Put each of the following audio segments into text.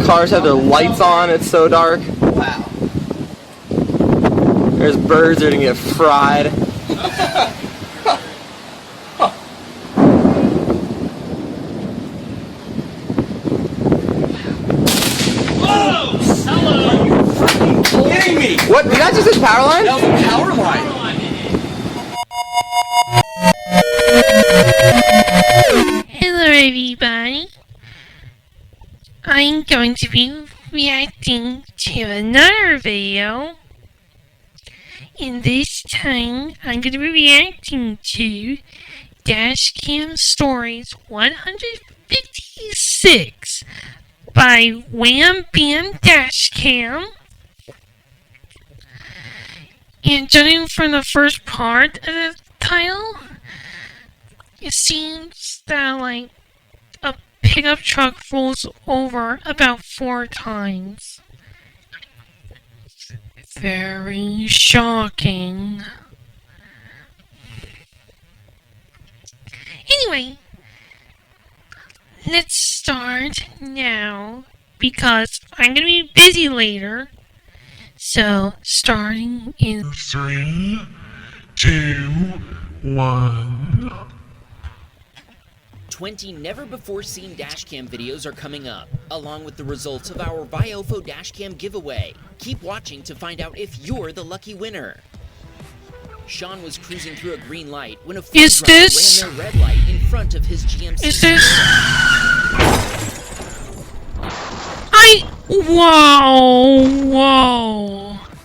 cars have their lights on, it's so dark. Wow. There's birds that are gonna get fried. Whoa! Hello! Are you freaking kidding me? What? Did that just hit power line? That was a power line. Hello everybody. I'm going to be reacting to another video. And this time, I'm going to be reacting to Dashcam Stories 156 by Wham Bam Dashcam. And judging from the first part of the title, it seems that, like, a pickup truck rolls over about 4 times. Very shocking. Anyway, let's start now, because I'm gonna be busy later. So, starting in 3, 2, 1. 20 never-before-seen dashcam videos are coming up, along with the results of our Viofo dashcam giveaway. Keep watching to find out if you're the lucky winner. Sean was cruising through a green light when a Ford driver ran their red light in front of his GMC. Is this? Whoa!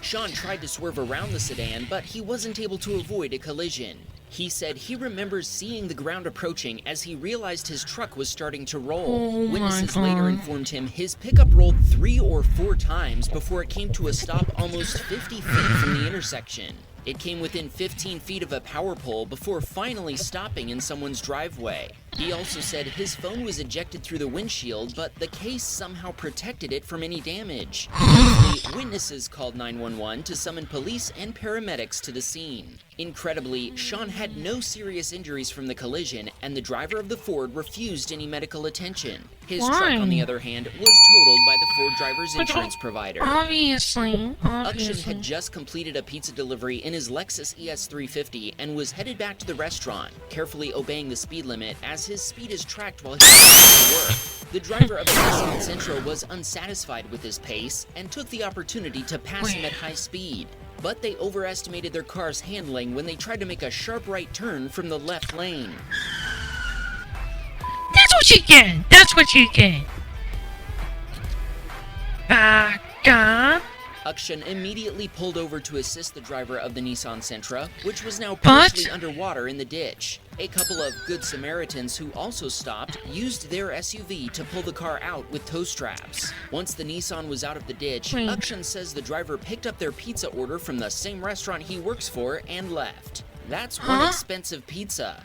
Sean tried to swerve around the sedan, but he wasn't able to avoid a collision. He said he remembers seeing the ground approaching as he realized his truck was starting to roll. Witnesses later informed him his pickup rolled 3 or 4 times before it came to a stop almost 50 feet from the intersection. It came within 15 feet of a power pole before finally stopping in someone's driveway. He also said his phone was ejected through the windshield, but the case somehow protected it from any damage. Thankfully, witnesses called 911 to summon police and paramedics to the scene. Incredibly, Sean had no serious injuries from the collision, and the driver of the Ford refused any medical attention. His truck, on the other hand, was totaled by the Ford driver's insurance provider. Obviously. Akshan had just completed a pizza delivery in his Lexus ES350 and was headed back to the restaurant, carefully obeying the speed limit as his speed is tracked while he goes to work. The driver of the Nissan Sentra was unsatisfied with his pace and took the opportunity to pass him at high speed. But they overestimated their car's handling when they tried to make a sharp right turn from the left lane. That's what you get! That's what you get! Back up. Akshan immediately pulled over to assist the driver of the Nissan Sentra, which was now partially underwater in the ditch. A couple of Good Samaritans who also stopped used their SUV to pull the car out with tow straps. Once the Nissan was out of the ditch, Akshan says the driver picked up their pizza order from the same restaurant he works for and left. That's one expensive pizza.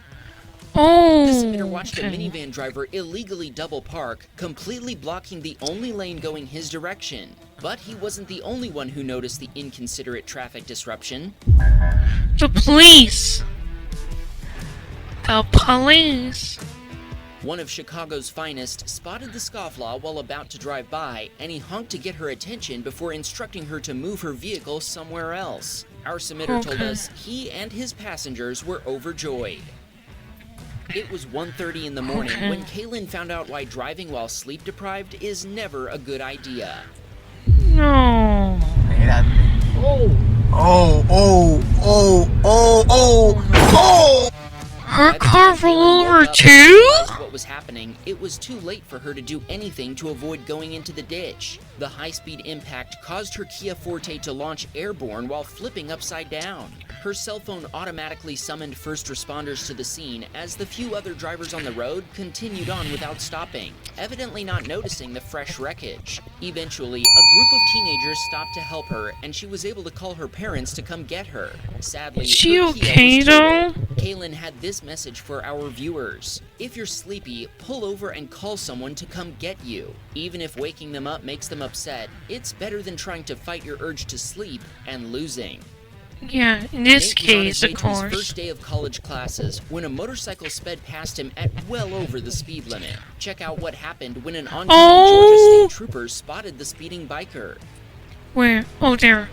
The submitter watched a minivan driver illegally double park, completely blocking the only lane going his direction. But he wasn't the only one who noticed the inconsiderate traffic disruption. The police! The police! One of Chicago's finest spotted the scofflaw while about to drive by, and he honked to get her attention before instructing her to move her vehicle somewhere else. Our submitter told us he and his passengers were overjoyed. It was 1:30 in the morning when Kaylin found out why driving while sleep deprived is never a good idea. No. Her car rolled over too? What was happening, it was too late for her to do anything to avoid going into the ditch. The high-speed impact caused her Kia Forte to launch airborne while flipping upside down. Her cell phone automatically summoned first responders to the scene as the few other drivers on the road continued on without stopping, evidently not noticing the fresh wreckage. Eventually, a group of teenagers stopped to help her, and she was able to call her parents to come get her. Sadly, is she her okay though? Kaylin had this message for our viewers. If you're sleepy, pull over and call someone to come get you. Even if waking them up makes them upset, it's better than trying to fight your urge to sleep and losing. Yeah, in this Nate was on case, his way of to his course. first day of college classes when a motorcycle sped past him at well over the speed limit. Check out what happened when an oncoming Georgia State trooper spotted the speeding biker. Where? Oh, there.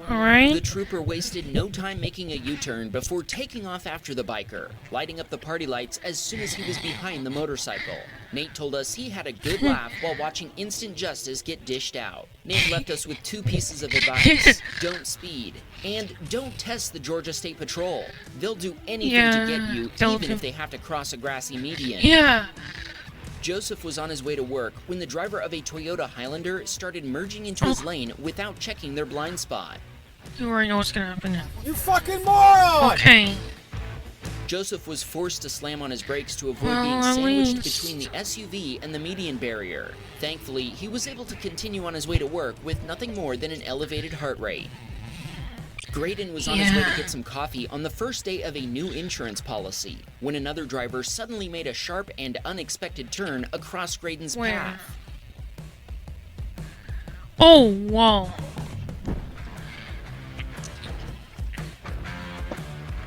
The Alright. trooper wasted no time making a U-turn before taking off after the biker, lighting up the party lights as soon as he was behind the motorcycle. Nate told us he had a good laugh while watching instant justice get dished out. Nate left us with 2 pieces of advice. Don't speed, and don't test the Georgia State Patrol. They'll do anything to get you, even if they have to cross a grassy median. Yeah. Joseph was on his way to work when the driver of a Toyota Highlander started merging into his lane without checking their blind spot. You already know what's gonna happen. You fucking moron! Okay. Joseph was forced to slam on his brakes to avoid being Well, at sandwiched least. between the SUV and the median barrier. Thankfully, he was able to continue on his way to work with nothing more than an elevated heart rate. Graydon was on his way to get some coffee on the first day of a new insurance policy when another driver suddenly made a sharp and unexpected turn across Graydon's Where? path. Oh, wow.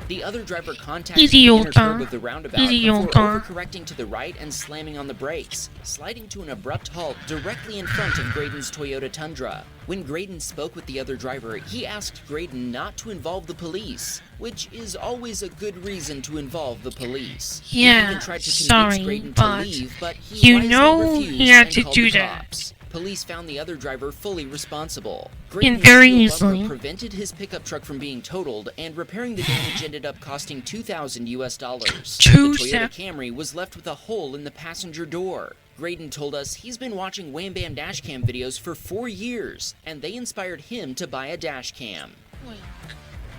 The other driver contacted Easy, the old inner curb car. of the roundabout Easy, before old car. overcorrecting to the right and slamming on the brakes, sliding to an abrupt halt directly in front of Graydon's Toyota Tundra. When Graydon spoke with the other driver, he asked Graydon not to involve the police, which is always a good reason to involve the police. He Yeah, even tried to convince sorry, Graydon to but leave, but he you wisely know refused he had and to called do the that. cops. Police found the other driver fully responsible. And very Graydon's steel bumper easily. prevented his pickup truck from being totaled, and repairing the damage ended up costing $2,000 US. The Toyota Camry was left with a hole in the passenger door. Graydon told us he's been watching Wham Bam Dashcam videos for 4 years, and they inspired him to buy a Dashcam.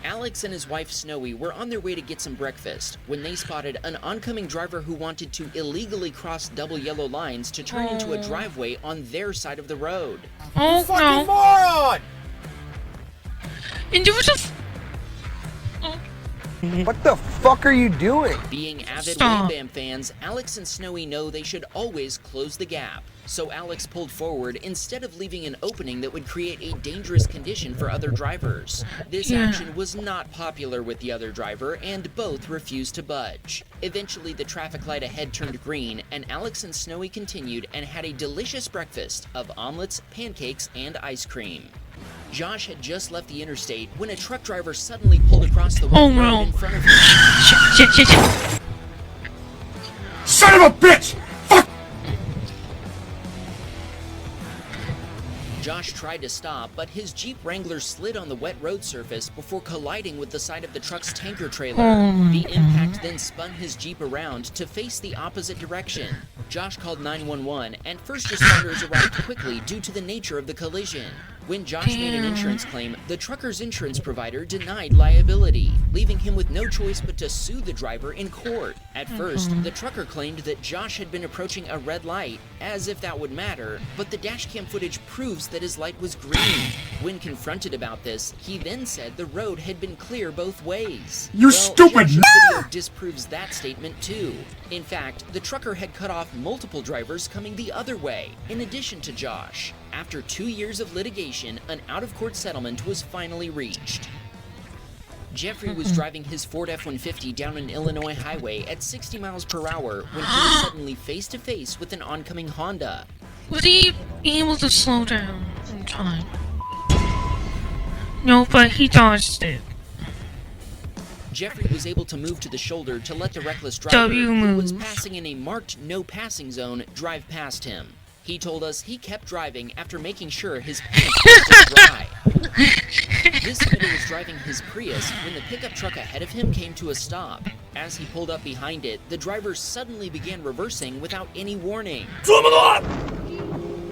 Alex and his wife Snowy were on their way to get some breakfast when they spotted an oncoming driver who wanted to illegally cross double yellow lines to turn into a driveway on their side of the road. Oh, Fucking no. moron! And there was a... Oh, What the fuck are you doing? Being avid Stop. Wham Bam fans, Alex and Snowy know they should always close the gap. So Alex pulled forward instead of leaving an opening that would create a dangerous condition for other drivers. This Yeah. action was not popular with the other driver, and both refused to budge. Eventually, the traffic light ahead turned green, and Alex and Snowy continued and had a delicious breakfast of omelets, pancakes, and ice cream. Josh had just left the interstate when a truck driver suddenly pulled across the Oh, wet road no. in front of him. shit. Son of a bitch! Josh tried to stop, but his Jeep Wrangler slid on the wet road surface before colliding with the side of the truck's tanker trailer. Oh my The impact then spun his Jeep around to face the opposite direction. Josh called 911, and first responders arrived quickly due to the nature of the collision. When Josh made an insurance claim, the trucker's insurance provider denied liability, leaving him with no choice but to sue the driver in court. At first, the trucker claimed that Josh had been approaching a red light, as if that would matter, but the dashcam footage proves that his light was green. When confronted about this, he then said the road had been clear both ways. You stupid Josh's nerd! video disproves that statement too. In fact, the trucker had cut off multiple drivers coming the other way, in addition to Josh. After 2 years of litigation, an out-of-court settlement was finally reached. Jeffrey was driving his Ford F-150 down an Illinois highway at 60 miles per hour when he was suddenly face-to-face with an oncoming Honda. Was he able to slow down in time? No, but he dodged it. Jeffrey was able to move to the shoulder to let the reckless driver, W who was move. passing in a marked no-passing zone, drive past him. He told us he kept driving after making sure his pants were still dry. This fiddle was driving his Prius when the pickup truck ahead of him came to a stop. As he pulled up behind it, the driver suddenly began reversing without any warning.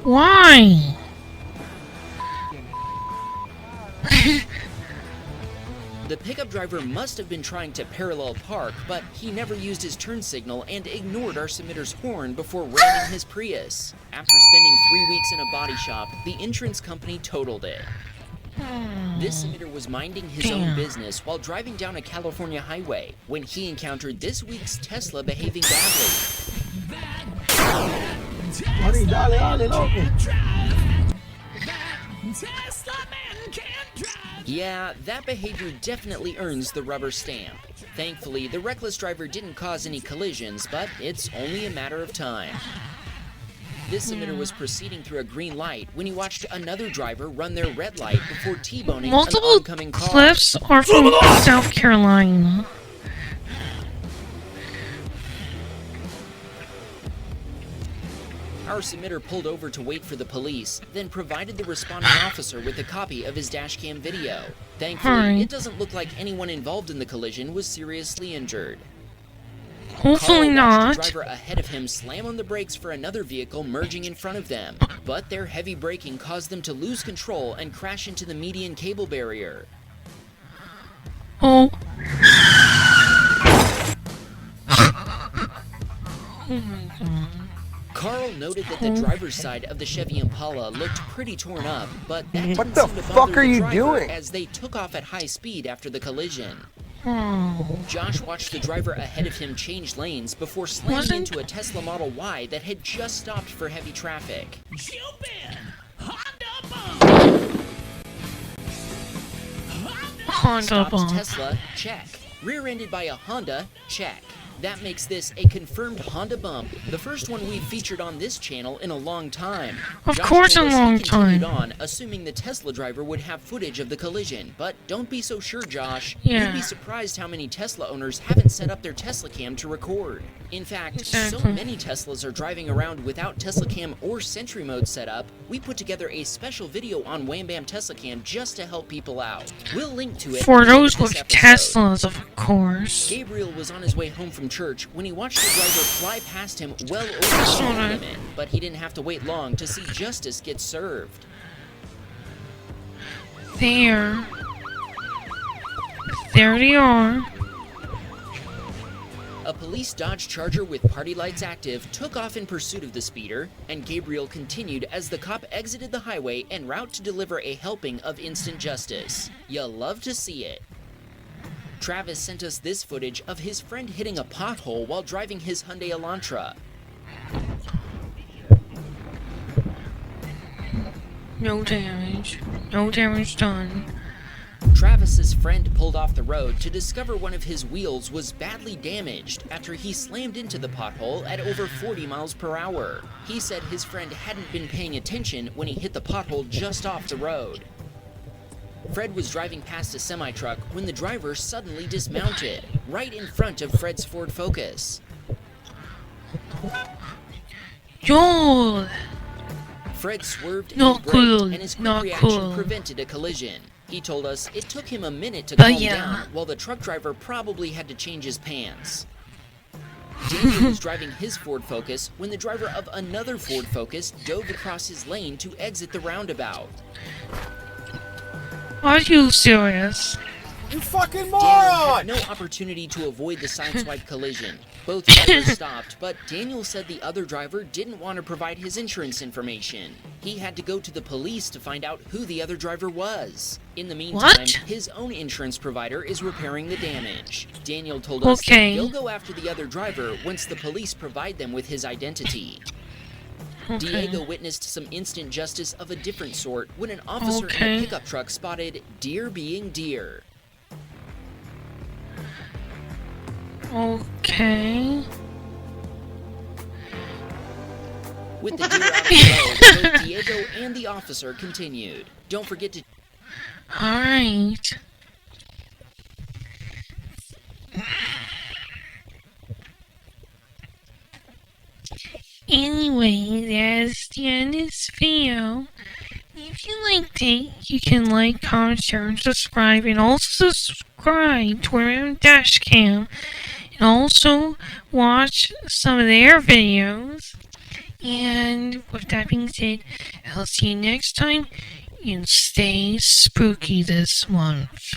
Why? The pickup driver must have been trying to parallel park, but he never used his turn signal and ignored our submitter's horn before ramming his Prius. After spending 3 weeks in a body shop, the insurance company totaled it. This submitter was minding his own business while driving down a California highway when he encountered this week's Tesla behaving badly. Honey, darling, on and open. Yeah, that behavior definitely earns the rubber stamp. Thankfully, the reckless driver didn't cause any collisions, but it's only a matter of time. This emitter was proceeding through a green light when he watched another driver run their red light before T-boning an Multiple oncoming car. clips are from South Carolina. Our submitter pulled over to wait for the police, then provided the responding officer with a copy of his dashcam video. Thankfully, it doesn't look like anyone involved in the collision was seriously injured. Hopefully Carl watched not. the driver ahead of him slam on the brakes for another vehicle merging in front of them, but their heavy braking caused them to lose control and crash into the median cable barrier. Oh. Oh my god. Carl noted that the driver's side of the Chevy Impala looked pretty torn up, but that didn't What the seem to fuck bother are the you driver doing? as they took off at high speed after the collision. Oh. Josh watched the driver ahead of him change lanes before slamming Wasn't- into a Tesla Model Y that had just stopped for heavy traffic. Honda Stopped bomb. Tesla, check. Rear-ended by a Honda, check. That makes this a confirmed Honda bump, the first one we've featured on this channel in a long time. Of Josh course told a us he long continued time. on, assuming the Tesla driver would have footage of the collision, but don't be so sure, Josh. Yeah. You'd be surprised how many Tesla owners haven't set up their Tesla cam to record. In fact, so Exactly. many Teslas are driving around without Tesla cam or Sentry mode set up, we put together a special video on Wham Bam Tesla Cam just to help people out. We'll link to it For at the end those of with this episode. Teslas, of course. Gabriel was on his way home from church when he watched the driver fly past him well over the That's speed alright. limit, but he didn't have to wait long to see justice get served. There. There they are. A police Dodge Charger with party lights active took off in pursuit of the speeder, and Gabriel continued as the cop exited the highway en route to deliver a helping of instant justice. You love to see it. Travis sent us this footage of his friend hitting a pothole while driving his Hyundai Elantra. No damage. No damage done. Travis's friend pulled off the road to discover one of his wheels was badly damaged after he slammed into the pothole at over 40 miles per hour. He said his friend hadn't been paying attention when he hit the pothole just off the road. Fred was driving past a semi-truck when the driver suddenly dismounted, right in front of Fred's Ford Focus. Yo! Fred swerved and Not braked, cool, and his quick not reaction cool. prevented a collision. He told us it took him a minute to But calm yeah. down, while the truck driver probably had to change his pants. Daniel was driving his Ford Focus when the driver of another Ford Focus dove across his lane to exit the roundabout. Are you serious? You fucking Daniel moron! had no opportunity to avoid the sideswipe collision. Both drivers stopped, but Daniel said the other driver didn't want to provide his insurance information. He had to go to the police to find out who the other driver was. In the meantime, What? his own insurance provider is repairing the damage. Daniel told us Okay. that they'll go after the other driver once the police provide them with his identity. Okay. Diego witnessed some instant justice of a different sort when an officer in Okay. a pickup truck spotted deer being deer. Okay. With the deer out of the road, both Diego and the officer continued. Don't forget to Alright. Anyway, that's the end of this video. If you liked it, you can like, comment, share, and subscribe. And also subscribe to our Dashcam. And also watch some of their videos. And with that being said, I'll see you next time. And stay spooky this month.